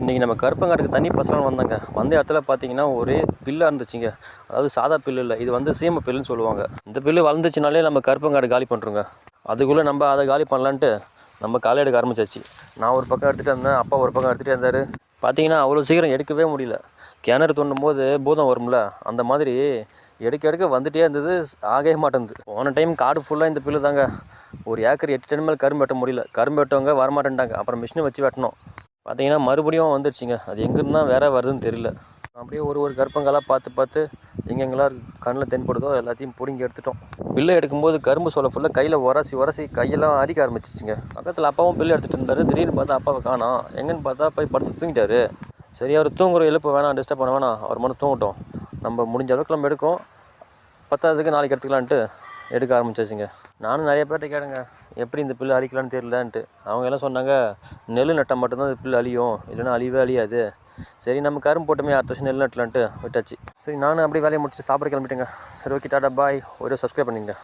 இன்றைக்கி நம்ம கருப்பங்காட்டுக்கு தண்ணி பசங்க வந்தாங்க. வந்த இடத்துல பார்த்தீங்கன்னா ஒரே பில்லாக இருந்துச்சுங்க. அதாவது சாதா பில்லு இல்லை, இது வந்து சீமை பில்லுன்னு சொல்லுவாங்க. இந்த பில்லு வளர்ந்துச்சுனாலே நம்ம கருப்பங்காடு காலி பண்ணுறோங்க. அதுக்குள்ளே நம்ம அதை காலி பண்ணலான்ட்டு நம்ம களை எடுக்க ஆரம்பிச்சாச்சு. நான் ஒரு பக்கம் எடுத்துகிட்டு வந்தேன், அப்பா ஒரு பக்கம் எடுத்துகிட்டு இருந்தார். பார்த்தீங்கன்னா அவ்வளோ சீக்கிரம் எடுக்கவே முடியல. கிணறு தோண்டும் போது பூதம் வரும்ல, அந்த மாதிரி எடுக்க வந்துகிட்டே இருந்தது, ஆகவே மாட்டேங்குது. போன டைம் காடு ஃபுல்லாக இந்த பில்லு தாங்க. ஒரு ஏக்கர் 8 டன் மேல் கரும்பு வெட்ட முடியல. கரும்பு வெட்டவங்க வரமாட்டேன்ட்டாங்க. அப்புறம் மிஷினை வச்சு வெட்டணும். பார்த்தீங்கன்னா மறுபடியும் வந்துடுச்சிங்க. அது எங்கேருந்தா வேற வருதுன்னு தெரியல. அப்படியே ஒரு கருப்பங்களாக பார்த்து எங்கெங்கெல்லாம் கண்ணில் தென்படுதோ எல்லாத்தையும் பிடுங்கி எடுத்துட்டோம். பில்லை எடுக்கும்போது கரும்பு சோலை ஃபுல்லாக கையில் உரசி கையெல்லாம் அரிக்க ஆரம்பிச்சிச்சுங்க. பக்கத்தில் அப்பாவும் பில்லு எடுத்துகிட்டு இருந்தார். திடீர்னு பார்த்தா அப்பாவை காணோம். எங்கன்னு பார்த்தா போய் படுத்து தூங்கிட்டாரு. சரி, அவர் தூங்குற எழுப்பு வேணாம், டிஸ்டர்ப் பண்ண வேணாம், அவர் மட்டும் தூங்கட்டும், நம்ம முடிஞ்ச அளவுக்கு நம்ம எடுக்கும், பத்தாததுக்கு நாளைக்கு எடுத்துக்கலான்ட்டு எடுக்க ஆரம்பிச்சாச்சுங்க. நானும் நிறைய பேர்கிட்ட கேட்டேங்க, எப்படி இந்த பில்லு அழிக்கலான்னு தெரியலன்ட்டு. அவங்க எல்லாம் சொன்னாங்க, நெல் நட்டால் மட்டும்தான் இந்த பில்லு அழியும், இல்லைன்னா அழியவே அழியாது. சரி, நம்ம கரும்பு போட்டோமே, அடுத்த வருஷம் நெல் நட்டலான்ட்டு விட்டாச்சு. சரி, நானும் அப்படியே வேலையை முடிச்சு சாப்பிட கிளம்பிட்டேங்க. சரி, ஓகே, டாடா பாய். ஒரே சப்ஸ்கிரைப் பண்ணிங்க.